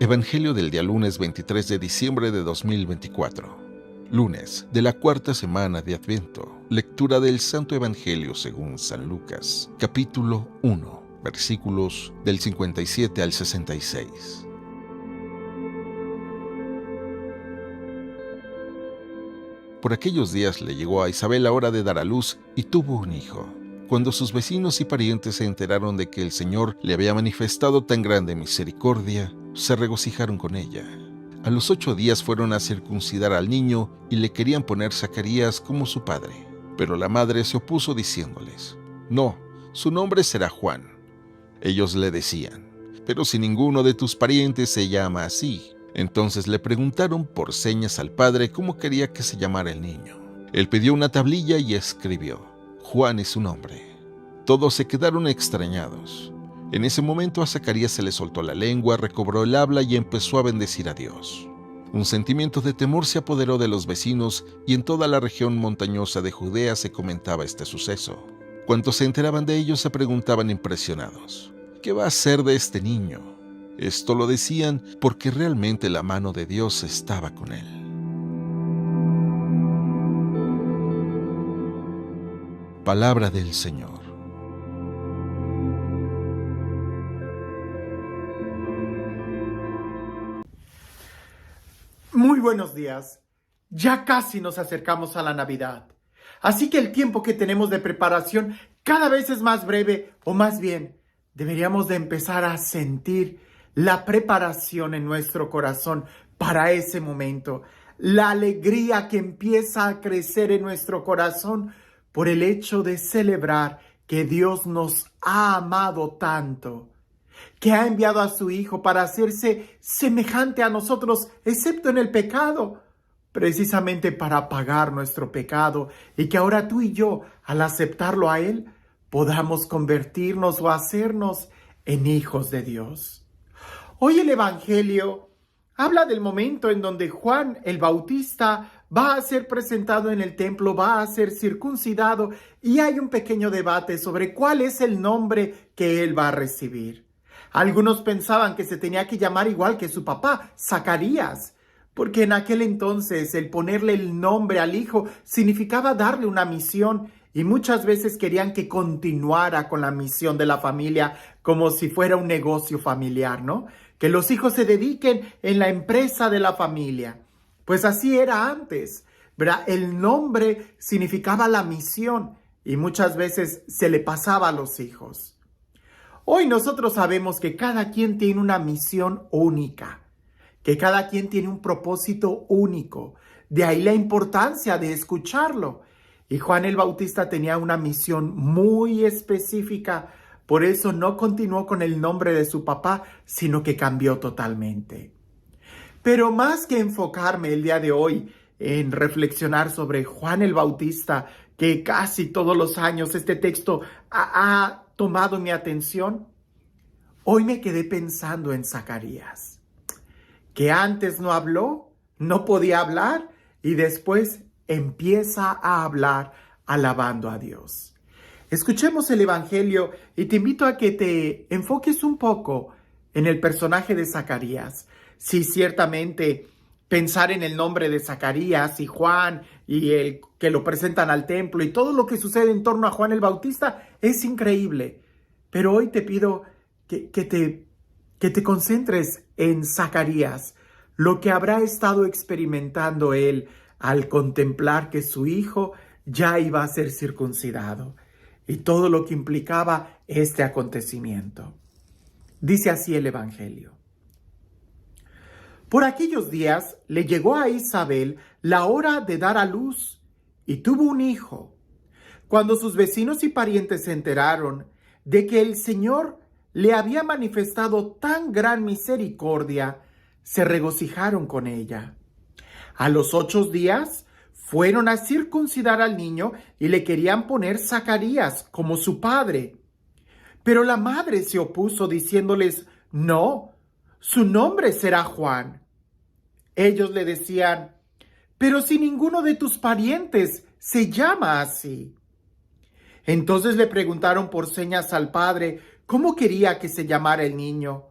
Evangelio del día lunes 23 de diciembre de 2024. Lunes de la cuarta semana de Adviento. Lectura del Santo Evangelio según San Lucas, capítulo 1, versículos del 57 al 66. Por aquellos días le llegó a Isabel la hora de dar a luz y tuvo un hijo. Cuando sus vecinos y parientes se enteraron de que el Señor le había manifestado tan grande misericordia, se regocijaron con ella. A los 8 días fueron a circuncidar al niño y le querían poner Zacarías como su padre. Pero la madre se opuso diciéndoles: «No, su nombre será Juan». Ellos le decían: «Pero si ninguno de tus parientes se llama así». Entonces le preguntaron por señas al padre cómo quería que se llamara el niño. Él pidió una tablilla y escribió: «Juan es su nombre». Todos se quedaron extrañados. En ese momento a Zacarías se le soltó la lengua, recobró el habla y empezó a bendecir a Dios. Un sentimiento de temor se apoderó de los vecinos y en toda la región montañosa de Judea se comentaba este suceso. Cuantos se enteraban de ello se preguntaban impresionados: ¿qué va a hacer de este niño? Esto lo decían porque realmente la mano de Dios estaba con él. Palabra del Señor. Muy buenos días. Ya casi nos acercamos a la Navidad. Así que el tiempo que tenemos de preparación cada vez es más breve, o más bien, deberíamos de empezar a sentir la preparación en nuestro corazón para ese momento. La alegría que empieza a crecer en nuestro corazón por el hecho de celebrar que Dios nos ha amado tanto, que ha enviado a su Hijo para hacerse semejante a nosotros, excepto en el pecado, precisamente para pagar nuestro pecado, y que ahora tú y yo, al aceptarlo a Él, podamos convertirnos o hacernos en hijos de Dios. Hoy el Evangelio habla del momento en donde Juan el Bautista va a ser presentado en el templo, va a ser circuncidado, y hay un pequeño debate sobre cuál es el nombre que él va a recibir. Algunos pensaban que se tenía que llamar igual que su papá, Zacarías, porque en aquel entonces el ponerle el nombre al hijo significaba darle una misión, y muchas veces querían que continuara con la misión de la familia como si fuera un negocio familiar, ¿no? Que los hijos se dediquen en la empresa de la familia. Pues así era antes, ¿verdad? El nombre significaba la misión y muchas veces se le pasaba a los hijos. Hoy nosotros sabemos que cada quien tiene una misión única, que cada quien tiene un propósito único. De ahí la importancia de escucharlo. Y Juan el Bautista tenía una misión muy específica, por eso no continuó con el nombre de su papá, sino que cambió totalmente. Pero más que enfocarme el día de hoy en reflexionar sobre Juan el Bautista, que casi todos los años este texto ha tomado mi atención, hoy me quedé pensando en Zacarías, que antes no habló, no podía hablar y después empieza a hablar alabando a Dios. Escuchemos el Evangelio y te invito a que te enfoques un poco en el personaje de Zacarías. Sí, ciertamente pensar en el nombre de Zacarías y Juan y el que lo presentan al templo y todo lo que sucede en torno a Juan el Bautista es increíble. Pero hoy te pido que te concentres en Zacarías, lo que habrá estado experimentando él al contemplar que su hijo ya iba a ser circuncidado y todo lo que implicaba este acontecimiento. Dice así el Evangelio. Por aquellos días le llegó a Isabel la hora de dar a luz y tuvo un hijo. Cuando sus vecinos y parientes se enteraron de que el Señor le había manifestado tan gran misericordia, se regocijaron con ella. A los 8 días fueron a circuncidar al niño y le querían poner Zacarías como su padre. Pero la madre se opuso diciéndoles: «No, su nombre será Juan». Ellos le decían: «Pero si ninguno de tus parientes se llama así». Entonces le preguntaron por señas al padre cómo quería que se llamara el niño.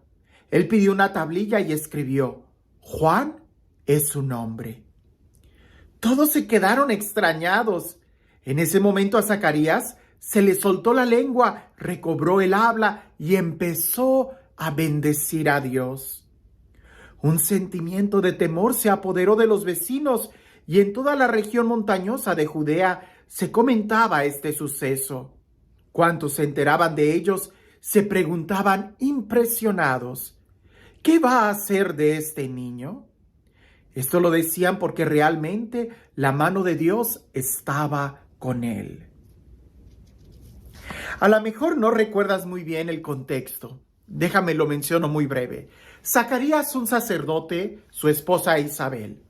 Él pidió una tablilla y escribió: Juan es su nombre. Todos se quedaron extrañados. En ese momento a Zacarías se le soltó la lengua, recobró el habla y empezó a bendecir a Dios. Un sentimiento de temor se apoderó de los vecinos y en toda la región montañosa de Judea se comentaba este suceso. Cuantos se enteraban de ellos se preguntaban impresionados: ¿qué va a hacer de este niño? Esto lo decían porque realmente la mano de Dios estaba con él. A lo mejor no recuerdas muy bien el contexto. Déjame lo menciono muy breve. Zacarías, un sacerdote, su esposa Isabel.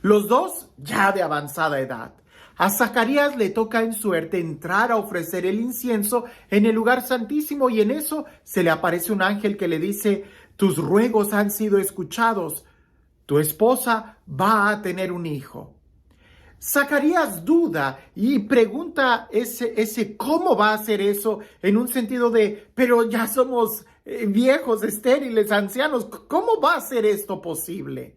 Los dos ya de avanzada edad. A Zacarías le toca en suerte entrar a ofrecer el incienso en el lugar santísimo y en eso se le aparece un ángel que le dice: tus ruegos han sido escuchados. Tu esposa va a tener un hijo. Zacarías duda y pregunta ese cómo va a hacer eso en un sentido de, pero ya somos viejos, estériles, ancianos, ¿cómo va a ser esto posible?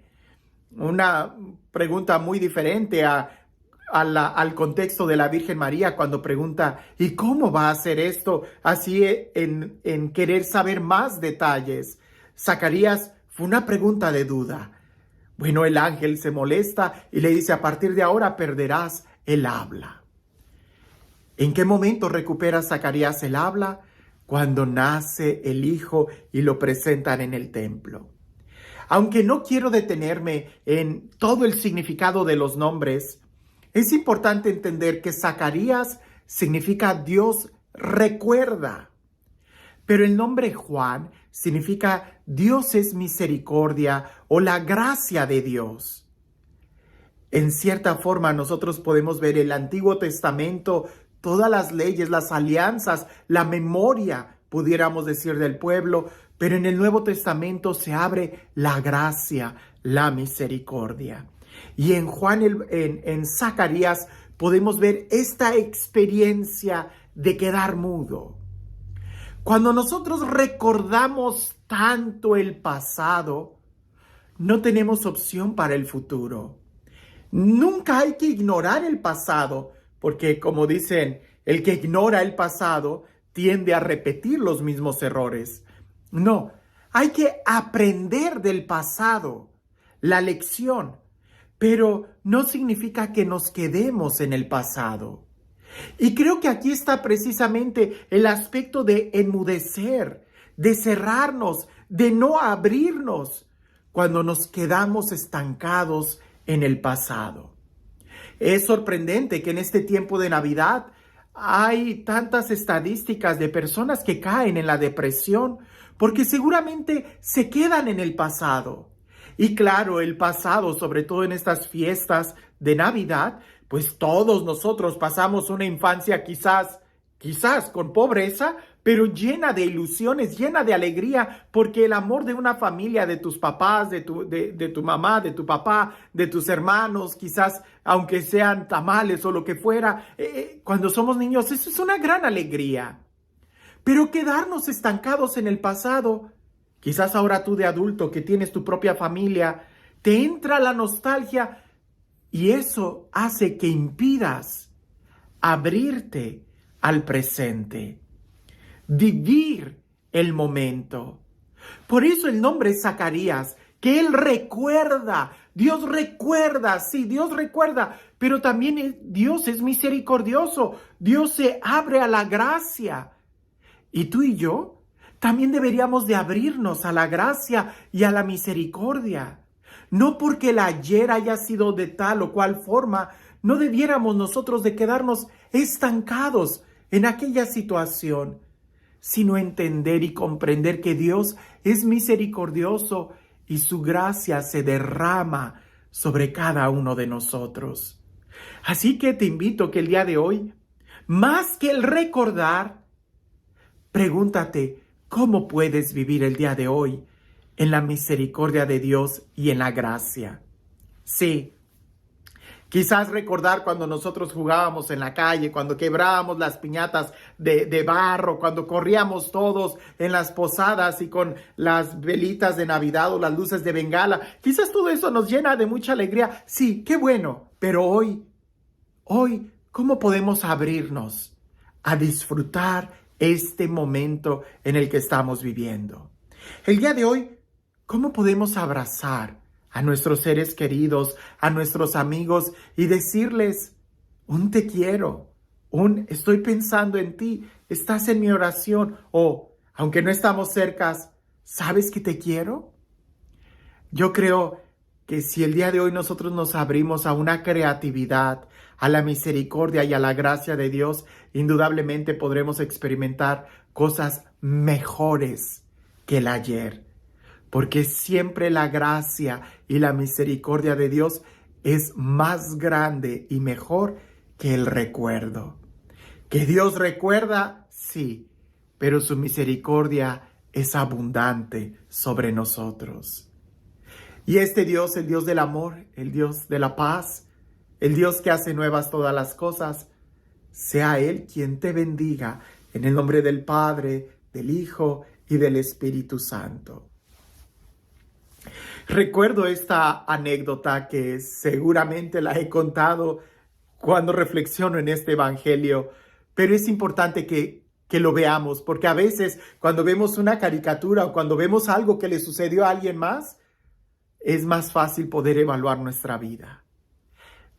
Una pregunta muy diferente al contexto de la Virgen María cuando pregunta, ¿y cómo va a hacer esto? Así en querer saber más detalles. Zacarías fue una pregunta de duda. Bueno, el ángel se molesta y le dice: a partir de ahora perderás el habla. ¿En qué momento recupera Zacarías el habla? Cuando nace el hijo y lo presentan en el templo. Aunque no quiero detenerme en todo el significado de los nombres, es importante entender que Zacarías significa Dios recuerda. Pero el nombre Juan significa Dios es misericordia o la gracia de Dios. En cierta forma nosotros podemos ver el Antiguo Testamento, todas las leyes, las alianzas, la memoria, pudiéramos decir, del pueblo, pero en el Nuevo Testamento se abre la gracia, la misericordia. Y en Juan, en Zacarías, podemos ver esta experiencia de quedar mudo. Cuando nosotros recordamos tanto el pasado, no tenemos opción para el futuro. Nunca hay que ignorar el pasado, porque como dicen, el que ignora el pasado tiende a repetir los mismos errores. No, hay que aprender del pasado, la lección, pero no significa que nos quedemos en el pasado. Y creo que aquí está precisamente el aspecto de enmudecer, de cerrarnos, de no abrirnos cuando nos quedamos estancados en el pasado. Es sorprendente que en este tiempo de Navidad hay tantas estadísticas de personas que caen en la depresión porque seguramente se quedan en el pasado. Y claro, el pasado, sobre todo en estas fiestas de Navidad, pues todos nosotros pasamos una infancia quizás con pobreza, pero llena de ilusiones, llena de alegría, porque el amor de una familia, de tus papás, de tu mamá, de tu papá, de tus hermanos, quizás aunque sean tamales o lo que fuera, cuando somos niños, eso es una gran alegría. Pero quedarnos estancados en el pasado, quizás ahora tú de adulto que tienes tu propia familia, te entra la nostalgia y eso hace que impidas abrirte al presente, vivir el momento. Por eso el nombre es Zacarías, que él recuerda, Dios recuerda, sí, Dios recuerda, pero también Dios es misericordioso, Dios se abre a la gracia. Y tú y yo también deberíamos de abrirnos a la gracia y a la misericordia. No porque el ayer haya sido de tal o cual forma, no debiéramos nosotros de quedarnos estancados en aquella situación, sino entender y comprender que Dios es misericordioso y su gracia se derrama sobre cada uno de nosotros. Así que te invito que el día de hoy, más que el recordar, pregúntate cómo puedes vivir el día de hoy en la misericordia de Dios y en la gracia. Sí, Quizás recordar cuando nosotros jugábamos en la calle, cuando quebrábamos las piñatas de barro, cuando corríamos todos en las posadas y con las velitas de Navidad o las luces de Bengala. Quizás todo eso nos llena de mucha alegría. Sí, qué bueno. Pero hoy, ¿cómo podemos abrirnos a disfrutar este momento en el que estamos viviendo? El día de hoy, ¿cómo podemos abrazar a nuestros seres queridos, a nuestros amigos y decirles un te quiero, un estoy pensando en ti, estás en mi oración o, aunque no estamos cerca, ¿sabes que te quiero? Yo creo que si el día de hoy nosotros nos abrimos a una creatividad, a la misericordia y a la gracia de Dios, indudablemente podremos experimentar cosas mejores que el ayer. Porque siempre la gracia y la misericordia de Dios es más grande y mejor que el recuerdo. Que Dios recuerda, sí, pero su misericordia es abundante sobre nosotros. Y este Dios, el Dios del amor, el Dios de la paz, el Dios que hace nuevas todas las cosas, sea Él quien te bendiga en el nombre del Padre, del Hijo y del Espíritu Santo. Recuerdo esta anécdota que seguramente la he contado cuando reflexiono en este evangelio, pero es importante que lo veamos, porque a veces cuando vemos una caricatura o cuando vemos algo que le sucedió a alguien más, es más fácil poder evaluar nuestra vida.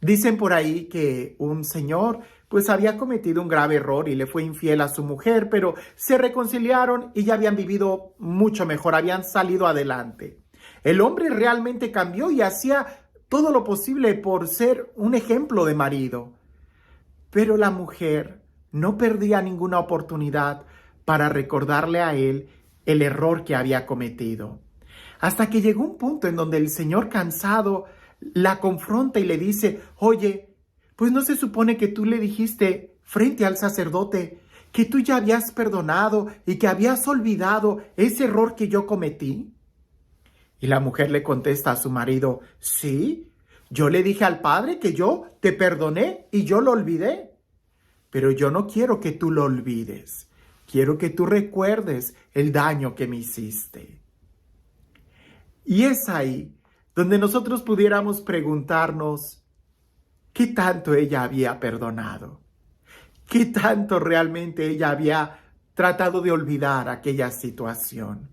Dicen por ahí que un señor pues había cometido un grave error y le fue infiel a su mujer, pero se reconciliaron y ya habían vivido mucho mejor, habían salido adelante. El hombre realmente cambió y hacía todo lo posible por ser un ejemplo de marido. Pero la mujer no perdía ninguna oportunidad para recordarle a él el error que había cometido. Hasta que llegó un punto en donde el Señor, cansado, la confronta y le dice: oye, pues no se supone que tú le dijiste frente al sacerdote que tú ya habías perdonado y que habías olvidado ese error que yo cometí. Y la mujer le contesta a su marido: sí, yo le dije al Padre que yo te perdoné y yo lo olvidé. Pero yo no quiero que tú lo olvides. Quiero que tú recuerdes el daño que me hiciste. Y es ahí donde nosotros pudiéramos preguntarnos qué tanto ella había perdonado. Qué tanto realmente ella había tratado de olvidar aquella situación.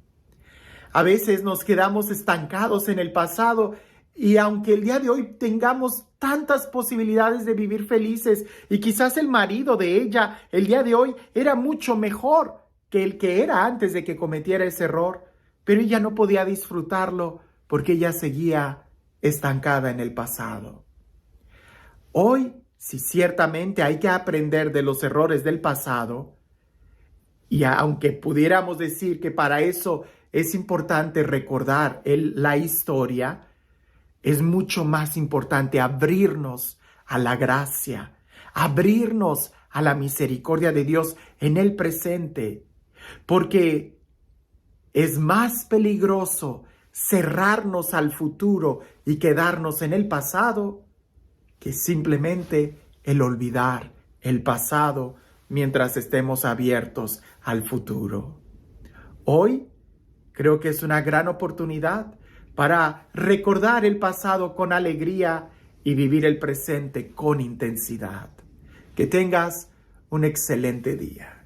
A veces nos quedamos estancados en el pasado y aunque el día de hoy tengamos tantas posibilidades de vivir felices y quizás el marido de ella el día de hoy era mucho mejor que el que era antes de que cometiera ese error, pero ella no podía disfrutarlo porque ella seguía estancada en el pasado. Hoy, sí, ciertamente hay que aprender de los errores del pasado y aunque pudiéramos decir que para eso es importante recordar la historia, es mucho más importante abrirnos a la gracia, abrirnos a la misericordia de Dios en el presente, porque es más peligroso cerrarnos al futuro y quedarnos en el pasado que simplemente el olvidar el pasado mientras estemos abiertos al futuro. Hoy creo que es una gran oportunidad para recordar el pasado con alegría y vivir el presente con intensidad. Que tengas un excelente día.